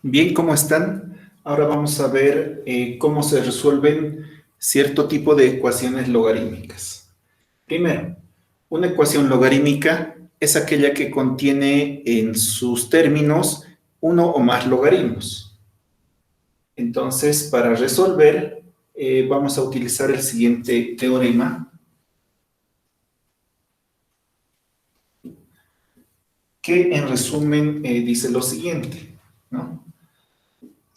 Bien, ¿cómo están? Ahora vamos a ver cómo se resuelven cierto tipo de ecuaciones logarítmicas. Primero, una ecuación logarítmica es aquella que contiene en sus términos uno o más logaritmos. Entonces, para resolver, vamos a utilizar el siguiente teorema, que en resumen dice lo siguiente, ¿no?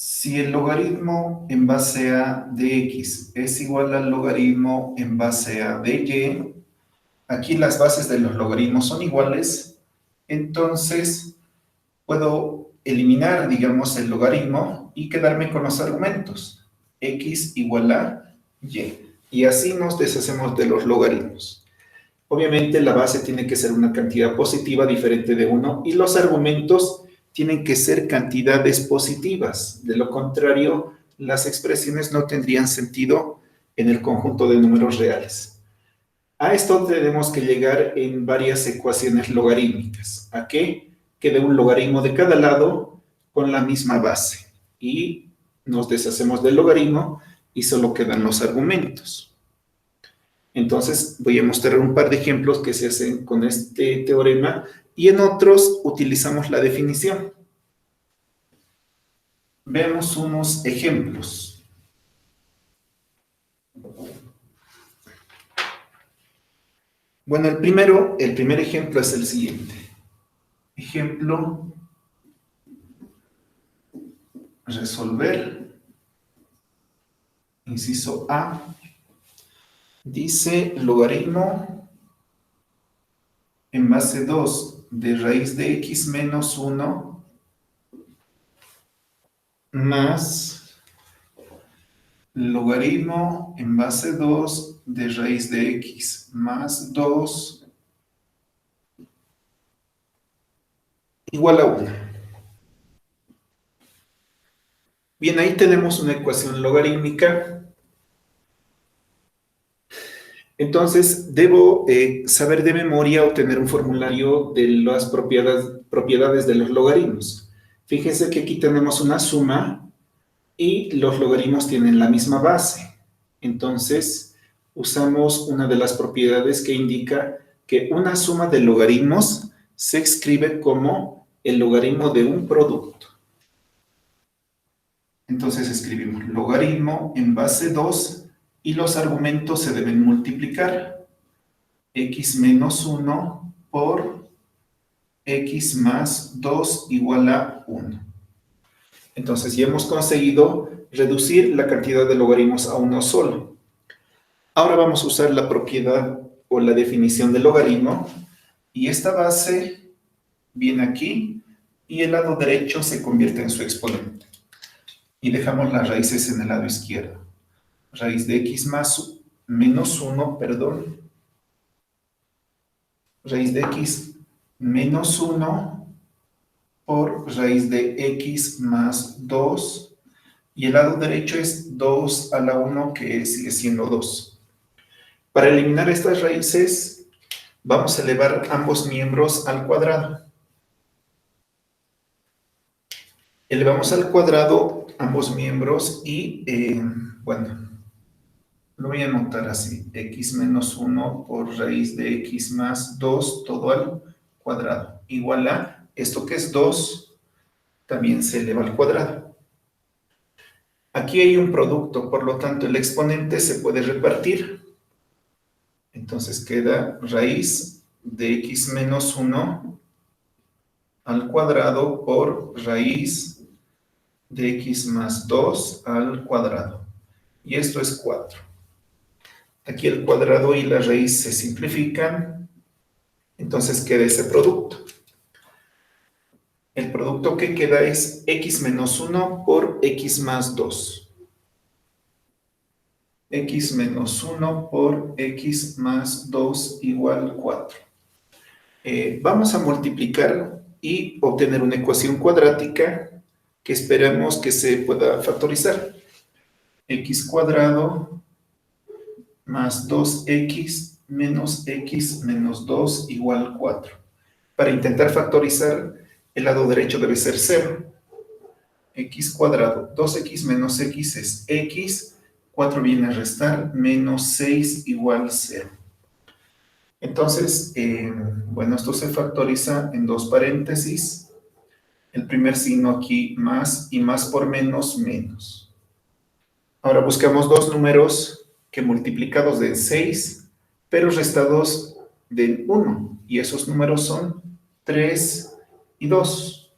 Si el logaritmo en base a de x es igual al logaritmo en base a de y, aquí las bases de los logaritmos son iguales, entonces puedo eliminar, digamos, el logaritmo y quedarme con los argumentos. X igual a y. Y así nos deshacemos de los logaritmos. Obviamente la base tiene que ser una cantidad positiva diferente de 1 y los argumentos tienen que ser cantidades positivas. De lo contrario, las expresiones no tendrían sentido en el conjunto de números reales. A esto tenemos que llegar en varias ecuaciones logarítmicas. ¿A qué? Que de un logaritmo de cada lado con la misma base. Y nos deshacemos del logaritmo y solo quedan los argumentos. Entonces voy a mostrar un par de ejemplos que se hacen con este teorema y en otros utilizamos la definición. Veamos unos ejemplos. Bueno, el primer ejemplo es el siguiente. Ejemplo, resolver. Inciso A. Dice logaritmo en base 2 de raíz de x menos 1 más logaritmo en base 2 de raíz de x más 2 igual a 1. Bien, ahí tenemos una ecuación logarítmica. Entonces, debo saber de memoria o tener un formulario de las propiedades de los logaritmos. Fíjense que aquí tenemos una suma y los logaritmos tienen la misma base. Entonces, usamos una de las propiedades que indica que una suma de logaritmos se escribe como el logaritmo de un producto. Entonces escribimos logaritmo en base 2 y los argumentos se deben multiplicar. X menos 1 por x más 2 igual a 1. Entonces ya hemos conseguido reducir la cantidad de logaritmos a uno solo. Ahora vamos a usar la propiedad o la definición del logaritmo y esta base viene aquí y el lado derecho se convierte en su exponente. Y dejamos las raíces en el lado izquierdo. Raíz de x más menos 1, perdón. Raíz de x menos 1 por raíz de x más 2. Y el lado derecho es 2 a la 1, que sigue siendo 2. Para eliminar estas raíces, vamos a elevar ambos miembros al cuadrado. Elevamos al cuadrado ambos miembros y, bueno, lo voy a anotar así. X menos 1 por raíz de x más 2, todo al cuadrado. Igual a esto que es 2, también se eleva al cuadrado. Aquí hay un producto, por lo tanto el exponente se puede repartir. Entonces queda raíz de x menos 1 al cuadrado por raíz de x más 2 al cuadrado. Y esto es 4. Aquí el cuadrado y la raíz se simplifican, entonces queda ese producto. El producto que queda es x menos 1 por x más 2. X menos 1 por x más 2 igual 4. Vamos a multiplicar y obtener una ecuación cuadrática que esperamos que se pueda factorizar. X cuadrado más 2x menos 2 igual 4. Para intentar factorizar, el lado derecho debe ser 0. x cuadrado. 2x menos x es x. 4 viene a restar, menos 6 igual 0. Entonces, bueno, esto se factoriza en dos paréntesis. El primer signo aquí más y más por menos, menos. Ahora buscamos dos números que multiplicados den 6, pero restados den 1. Y esos números son 3 y 2.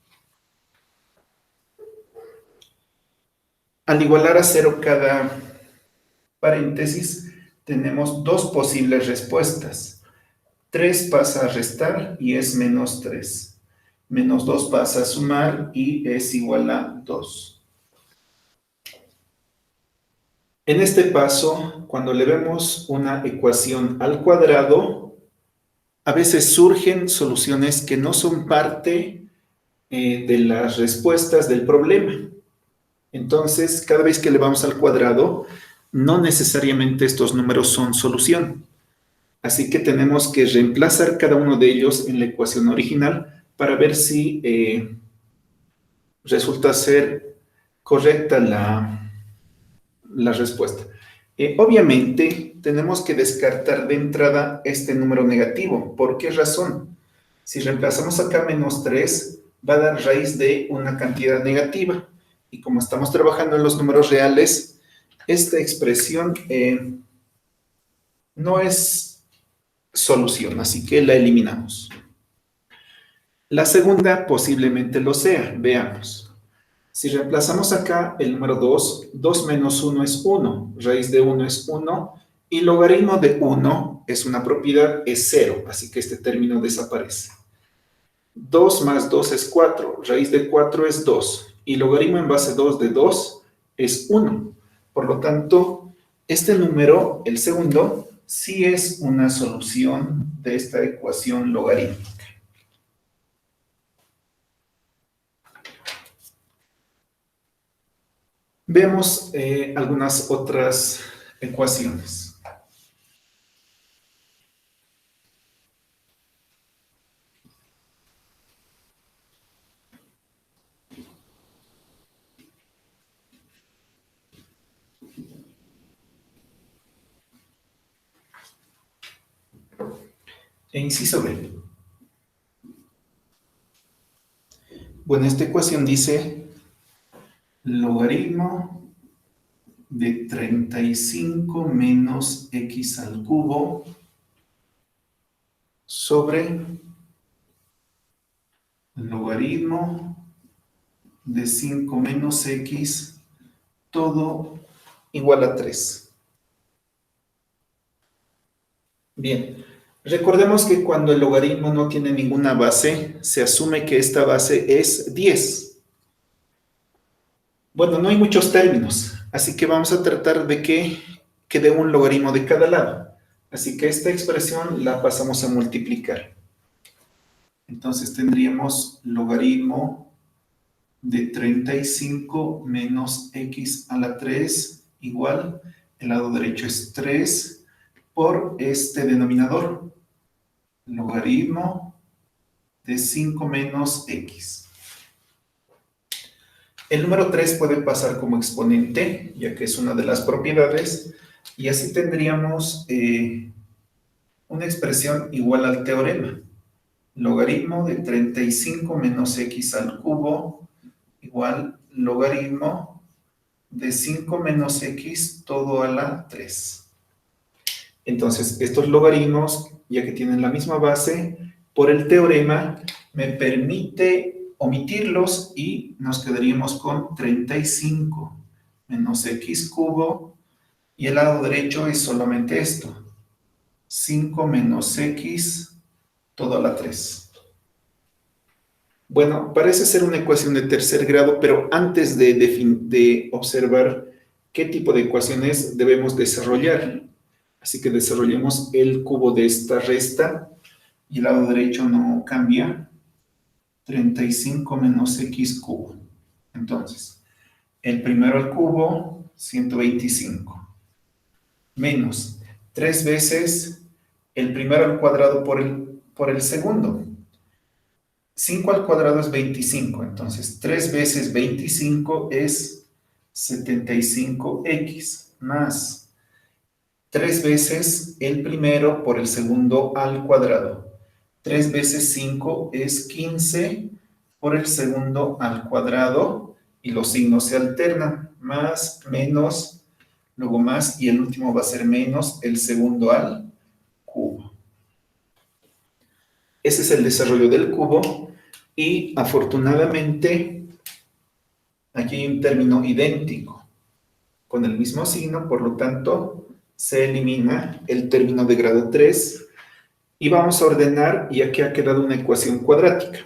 Al igualar a 0 cada paréntesis, tenemos dos posibles respuestas. 3 pasa a restar y es menos 3. Menos 2 pasa a sumar y es igual a 2. En este paso, cuando le vemos una ecuación al cuadrado, a veces surgen soluciones que no son parte de las respuestas del problema. Entonces, cada vez que le vamos al cuadrado, no necesariamente estos números son solución. Así que tenemos que reemplazar cada uno de ellos en la ecuación original para ver si resulta ser correcta la respuesta. Obviamente, tenemos que descartar de entrada este número negativo. ¿Por qué razón? Si reemplazamos acá menos 3, va a dar raíz de una cantidad negativa. Y como estamos trabajando en los números reales, esta expresión no es solución, así que la eliminamos. La segunda posiblemente lo sea. Veamos. Si reemplazamos acá el número 2, 2 menos 1 es 1, raíz de 1 es 1, y logaritmo de 1 es una propiedad, es 0, así que este término desaparece. 2 más 2 es 4, raíz de 4 es 2, y logaritmo en base 2 de 2 es 1. Por lo tanto, este número, el segundo, sí es una solución de esta ecuación logarítmica. Veamos algunas otras ecuaciones. Inciso B. Bueno, esta ecuación dice logaritmo de 35 menos x al cubo sobre logaritmo de 5 menos x, todo igual a 3. Bien, recordemos que cuando el logaritmo no tiene ninguna base, se asume que esta base es 10. Bueno, no hay muchos términos, así que vamos a tratar de que quede un logaritmo de cada lado. Así que esta expresión la pasamos a multiplicar. Entonces tendríamos logaritmo de 35 menos x a la 3 igual, el lado derecho es 3 por este denominador, logaritmo de 5 menos x. El número 3 puede pasar como exponente, ya que es una de las propiedades, y así tendríamos una expresión igual al teorema. Logaritmo de 35 menos x al cubo igual logaritmo de 5 menos x todo a la 3. Entonces, estos logaritmos, ya que tienen la misma base, por el teorema me permite omitirlos y nos quedaríamos con 35 menos x cubo y el lado derecho es solamente esto, 5 menos x todo a la 3. Bueno, parece ser una ecuación de tercer grado, pero antes de observar qué tipo de ecuaciones debemos desarrollar. Así que desarrollemos el cubo de esta resta y el lado derecho no cambia. 35 menos x cubo. Entonces, el primero al cubo, 125. Menos 3 veces el primero al cuadrado por el segundo. 5 al cuadrado es 25, entonces 3 veces 25 es 75x, más 3 veces el primero por el segundo al cuadrado. 3 veces 5 es 15 por el segundo al cuadrado, y los signos se alternan, más, menos, luego más, y el último va a ser menos el segundo al cubo. Ese es el desarrollo del cubo, y afortunadamente aquí hay un término idéntico con el mismo signo, por lo tanto se elimina el término de grado 3 y vamos a ordenar, y aquí ha quedado una ecuación cuadrática.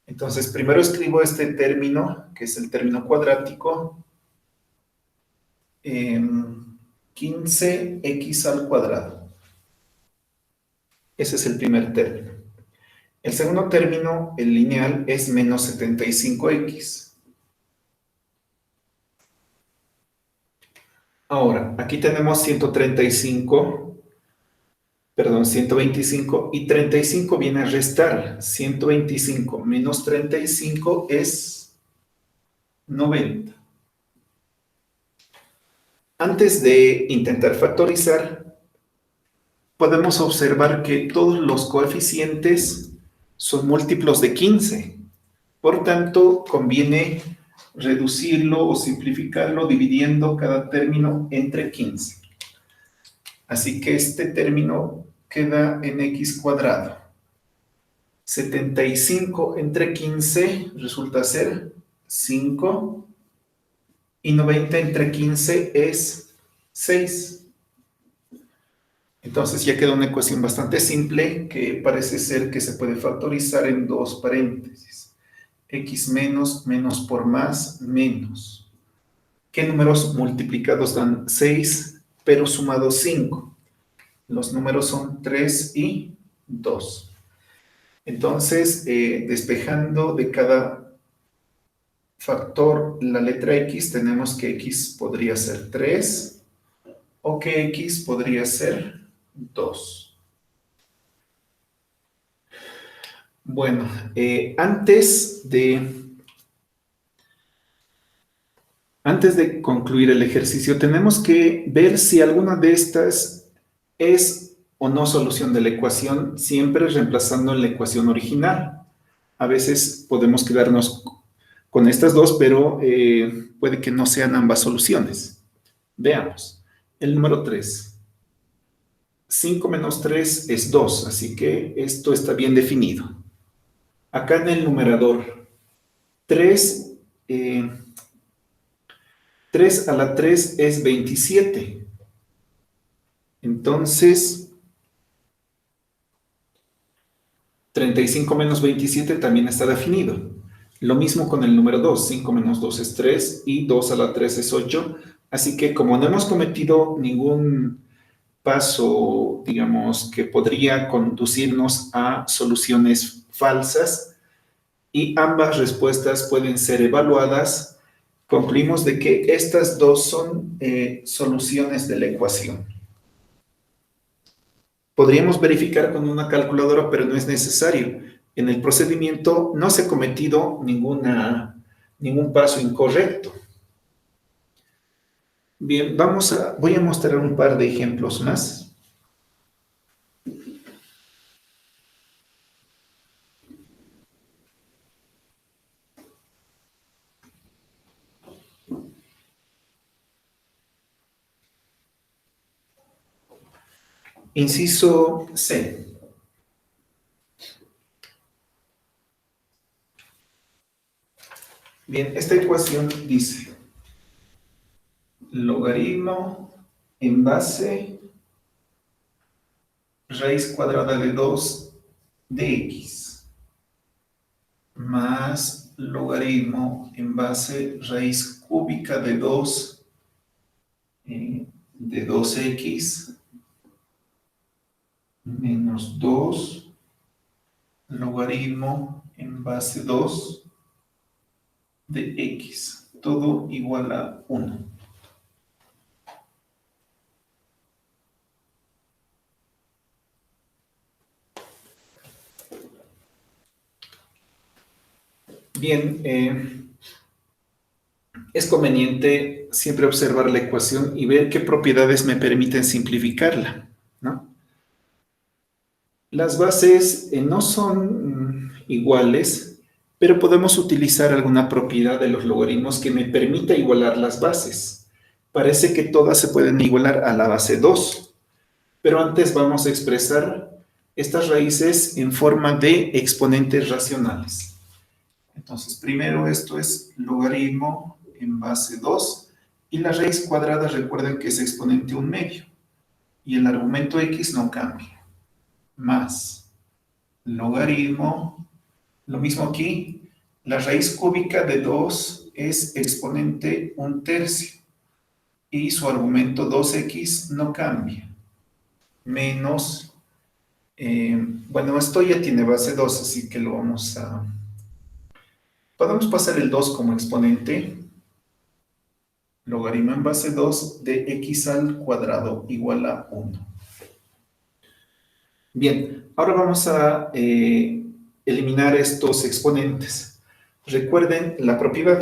Entonces primero escribo este término, que es el término cuadrático, 15x al cuadrado. Ese es el primer término. El segundo término, el lineal, es menos 75x. Ahora, aquí tenemos 125 y 35 viene a restar. 125 menos 35 es 90. Antes de intentar factorizar, podemos observar que todos los coeficientes son múltiplos de 15. Por tanto, conviene reducirlo o simplificarlo dividiendo cada término entre 15. Así que este término queda en x cuadrado. 75 entre 15 resulta ser 5, y 90 entre 15 es 6. Entonces ya queda una ecuación bastante simple que parece ser que se puede factorizar en dos paréntesis. X menos, menos por más, menos. ¿Qué números multiplicados dan 6, pero sumados 5? Los números son 3 y 2. Entonces, despejando de cada factor la letra X, tenemos que X podría ser 3 o que X podría ser 2. Bueno, antes de concluir el ejercicio, tenemos que ver si alguna de estas es o no solución de la ecuación, siempre reemplazando la ecuación original. A veces podemos quedarnos con estas dos, pero puede que no sean ambas soluciones. Veamos. El número 3. 5 menos 3 es 2, así que esto está bien definido. Acá en el numerador, 3, 3 a la 3 es 27. Entonces, 35 menos 27 también está definido. Lo mismo con el número 2. 5 menos 2 es 3 y 2 a la 3 es 8. Así que como no hemos cometido ningún paso, digamos, que podría conducirnos a soluciones falsas y ambas respuestas pueden ser evaluadas, concluimos de que estas dos son soluciones de la ecuación. Podríamos verificar con una calculadora, pero no es necesario. En el procedimiento no se ha cometido ningún paso incorrecto. Bien, voy a mostrar un par de ejemplos más. Inciso C. Bien, esta ecuación dice logaritmo en base raíz cuadrada de 2 de x más logaritmo en base raíz cúbica de 2 de 2x menos 2 logaritmo en base 2 de x, todo igual a 1. Bien, es conveniente siempre observar la ecuación y ver qué propiedades me permiten simplificarla, ¿no? Las bases no son iguales, pero podemos utilizar alguna propiedad de los logaritmos que me permita igualar las bases. Parece que todas se pueden igualar a la base 2, pero antes vamos a expresar estas raíces en forma de exponentes racionales. Entonces, primero esto es logaritmo en base 2 y la raíz cuadrada recuerden que es exponente 1/2 y el argumento x no cambia, más logaritmo, lo mismo aquí, la raíz cúbica de 2 es exponente 1/3 y su argumento 2x no cambia, menos, bueno, esto ya tiene base 2, así que lo vamos a, podemos pasar el 2 como exponente, logaritmo en base 2 de x al cuadrado igual a 1. Bien, ahora vamos a eliminar estos exponentes. Recuerden la propiedad.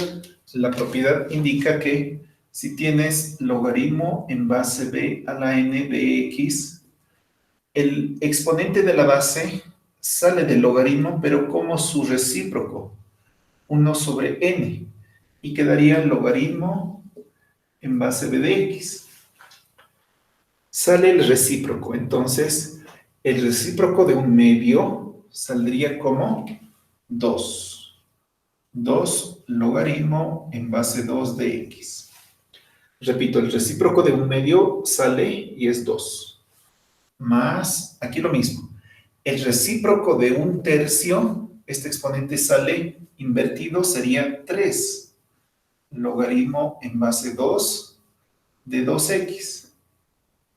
La propiedad indica que si tienes logaritmo en base b a la n de x, el exponente de la base sale del logaritmo, pero como su recíproco, 1 sobre n, y quedaría logaritmo en base b de x. Sale el recíproco, entonces el recíproco de 1/2 saldría como 2. 2 logaritmo en base 2 de x. Repito, el recíproco de 1/2 sale y es 2. Más, aquí lo mismo. El recíproco de 1/3, este exponente sale invertido, sería 3. Logaritmo en base 2 de 2x.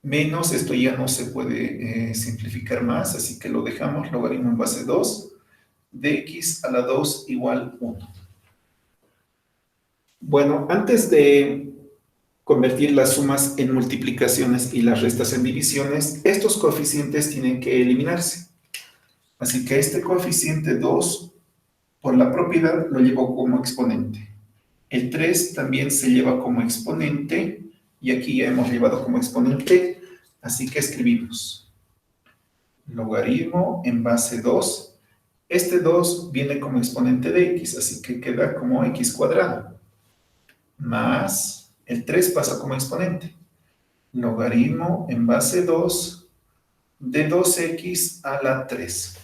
Menos, esto ya no se puede simplificar más, así que lo dejamos, logaritmo en base 2 de x a la 2 igual 1. Bueno, antes de convertir las sumas en multiplicaciones y las restas en divisiones, estos coeficientes tienen que eliminarse. Así que este coeficiente 2, por la propiedad, lo llevo como exponente. El 3 también se lleva como exponente, y aquí ya hemos llevado como exponente, así que escribimos logaritmo en base 2. Este 2 viene como exponente de x, así que queda como x cuadrado. Más el 3 pasa como exponente. Logaritmo en base 2 de 2x a la 3.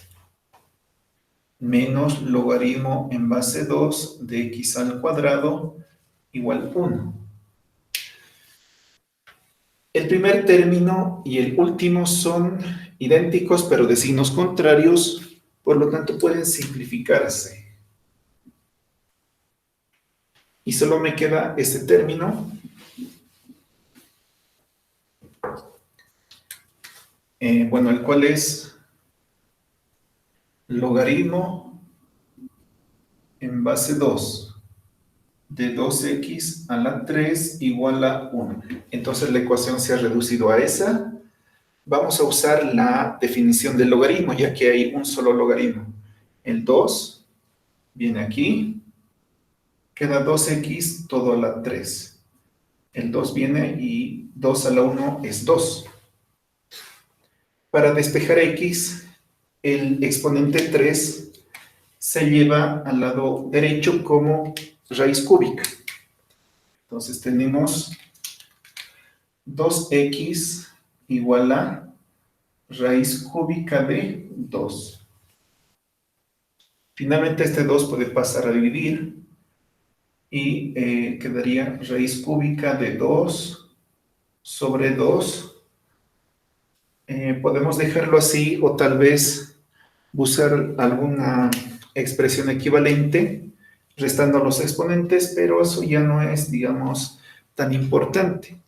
Menos logaritmo en base 2 de x al cuadrado igual 1. El primer término y el último son idénticos, pero de signos contrarios, por lo tanto pueden simplificarse. Y solo me queda este término. Bueno, el cual es logaritmo en base 2 de 2x a la 3 igual a 1. Entonces la ecuación se ha reducido a esa. Vamos a usar la definición del logaritmo, ya que hay un solo logaritmo. El 2 viene aquí, queda 2x todo a la 3. El 2 viene y 2 a la 1 es 2. Para despejar x, el exponente 3 se lleva al lado derecho como raíz cúbica. Entonces tenemos 2x igual a raíz cúbica de 2. Finalmente este 2 puede pasar a dividir y quedaría raíz cúbica de 2 sobre 2. Podemos dejarlo así o tal vez buscar alguna expresión equivalente restando los exponentes, pero eso ya no es, digamos, tan importante.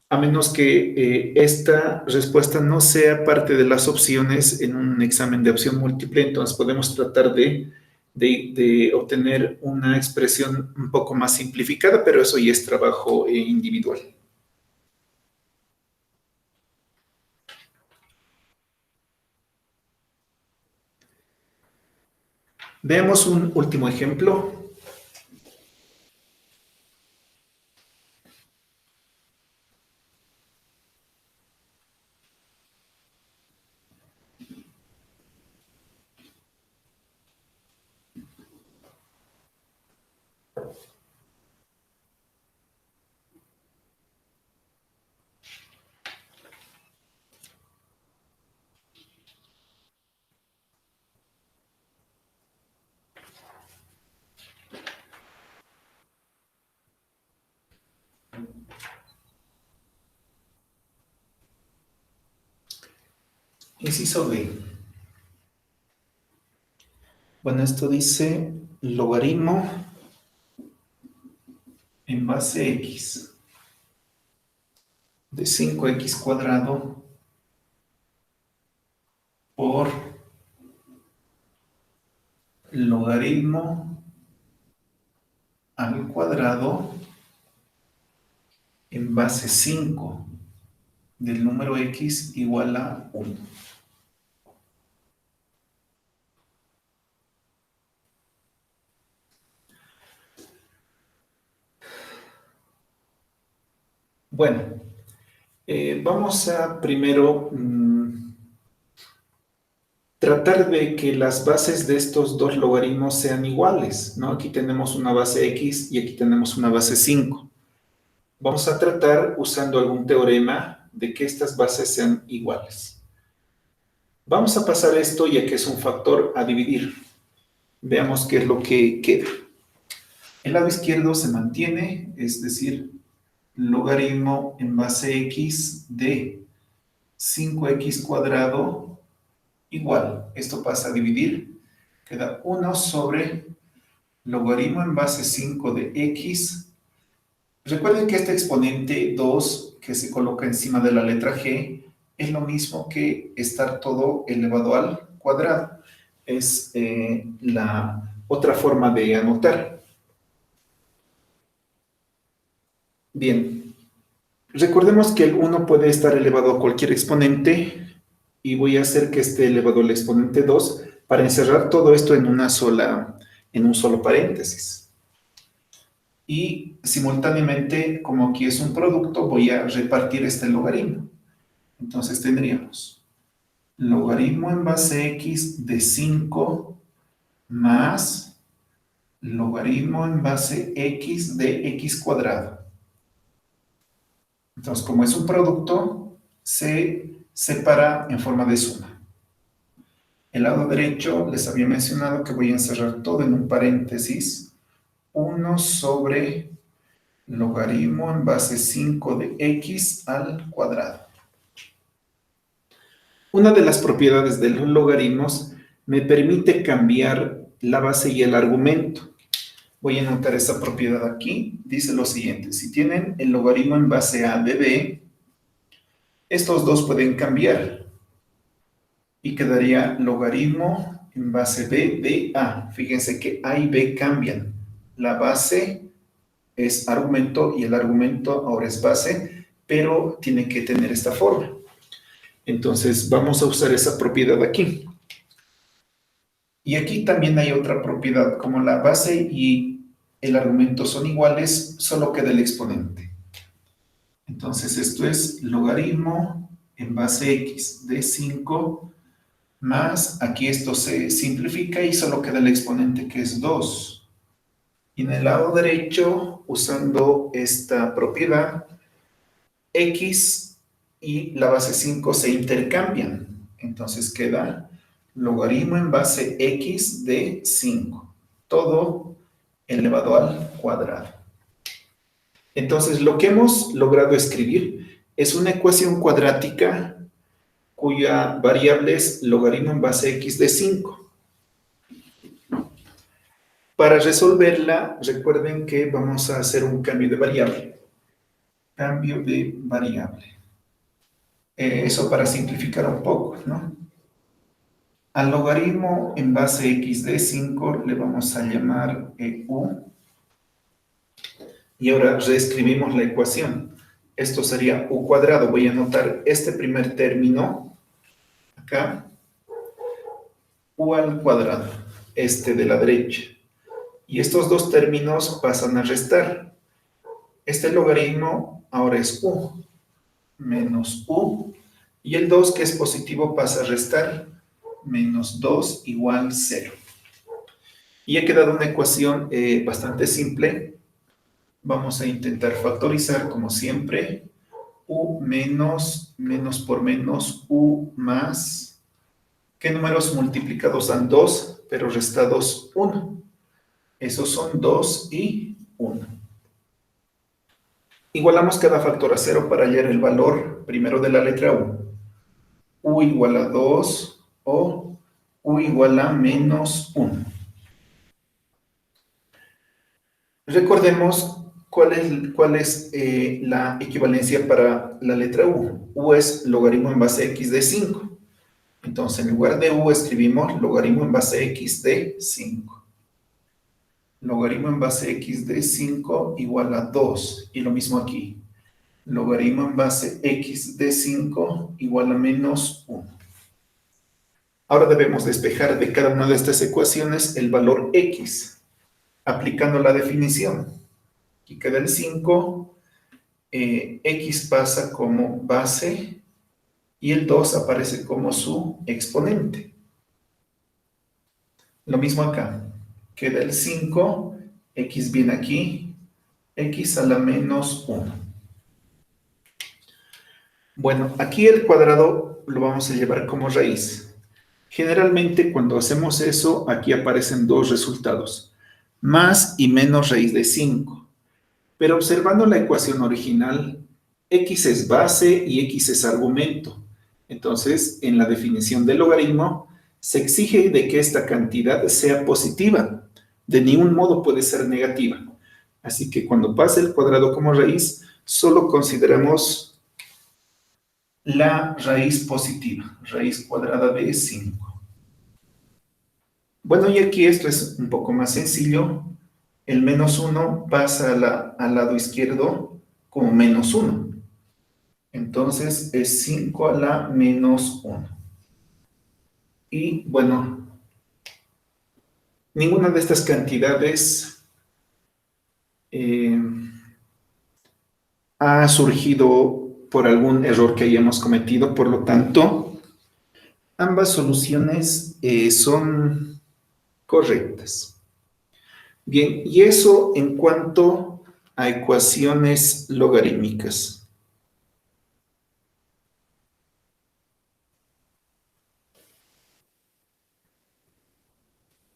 A menos que esta respuesta no sea parte de las opciones en un examen de opción múltiple, entonces podemos tratar de obtener una expresión un poco más simplificada, pero eso ya es trabajo individual. Veamos un último ejemplo. Inciso B. Bueno, esto dice logaritmo en base x de 5x cuadrado por logaritmo al cuadrado en base 5 del número x igual a 1. Bueno, vamos a primero tratar de que las bases de estos dos logaritmos sean iguales, ¿no? Aquí tenemos una base x y aquí tenemos una base 5. Vamos a tratar, usando algún teorema, de que estas bases sean iguales. Vamos a pasar esto, ya que es un factor, a dividir. Veamos qué es lo que queda. El lado izquierdo se mantiene, es decir, logaritmo en base x de 5x cuadrado igual. Esto pasa a dividir. Queda 1 sobre logaritmo en base 5 de x. Recuerden que este exponente 2 que se coloca encima de la letra g es lo mismo que estar todo elevado al cuadrado. Es la otra forma de anotar. Bien, recordemos que el 1 puede estar elevado a cualquier exponente y voy a hacer que esté elevado al exponente 2 para encerrar todo esto en un solo paréntesis. Y simultáneamente, como aquí es un producto, voy a repartir este logaritmo. Entonces tendríamos logaritmo en base x de 5 más logaritmo en base x de x cuadrado. Entonces, como es un producto, se separa en forma de suma. El lado derecho les había mencionado que voy a encerrar todo en un paréntesis. 1 sobre logaritmo en base 5 de x al cuadrado. Una de las propiedades de los logaritmos me permite cambiar la base y el argumento. Voy a anotar esa propiedad aquí. Dice lo siguiente: si tienen el logaritmo en base a de b, estos dos pueden cambiar y quedaría logaritmo en base b de a. Fíjense que a y b cambian. La base es argumento y el argumento ahora es base, pero tiene que tener esta forma. Entonces vamos a usar esa propiedad aquí. Y aquí también hay otra propiedad. Como la base y el argumento son iguales, solo queda el exponente. Entonces esto es logaritmo en base x de 5 más, aquí esto se simplifica y solo queda el exponente, que es 2. Y en el lado derecho, usando esta propiedad, x y la base 5 se intercambian. Entonces queda logaritmo en base x de 5, todo elevado al cuadrado. Entonces, lo que hemos logrado escribir es una ecuación cuadrática cuya variable es logaritmo en base x de 5. Para resolverla, recuerden que vamos a hacer un cambio de variable. Cambio de variable. Eso para simplificar un poco, ¿no? Al logaritmo en base x de 5 le vamos a llamar u. Y ahora reescribimos la ecuación. Esto sería u cuadrado. Voy a anotar este primer término acá. U al cuadrado. este de la derecha. Y estos dos términos pasan a restar. Este logaritmo ahora es u, menos u, y el 2, que es positivo, pasa a restar, menos 2 igual 0. Y ha quedado una ecuación bastante simple. Vamos a intentar factorizar como siempre. U menos, menos por menos, u más. ¿Qué números multiplicados dan 2, pero restados 1? Esos son 2 y 1. Igualamos cada factor a 0 para hallar el valor primero de la letra u. U igual a 2 o u igual a menos 1. Recordemos cuál es la equivalencia para la letra u. U es logaritmo en base x de 5. Entonces, en lugar de u escribimos logaritmo en base x de 5. Logaritmo en base x de 5 igual a 2. Y lo mismo aquí. Logaritmo en base x de 5 igual a menos 1. Ahora debemos despejar de cada una de estas ecuaciones el valor x, aplicando la definición. Aquí queda el 5, x pasa como base y el 2 aparece como su exponente. Lo mismo acá, queda el 5, x viene aquí, x a la menos 1. Bueno, aquí el cuadrado lo vamos a llevar como raíz. Generalmente cuando hacemos eso, aquí aparecen dos resultados, más y menos raíz de 5. Pero observando la ecuación original, x es base y x es argumento. Entonces, en la definición del logaritmo, se exige de que esta cantidad sea positiva. De ningún modo puede ser negativa. Así que cuando pase el cuadrado como raíz, solo consideramos la raíz positiva, raíz cuadrada de 5. Bueno, y aquí esto es un poco más sencillo. El menos 1 pasa al lado izquierdo como menos 1. Entonces es 5 a la menos 1. Y bueno, ninguna de estas cantidades ha surgido por algún error que hayamos cometido. Por lo tanto, ambas soluciones son correctas. Bien, y eso en cuanto a ecuaciones logarítmicas.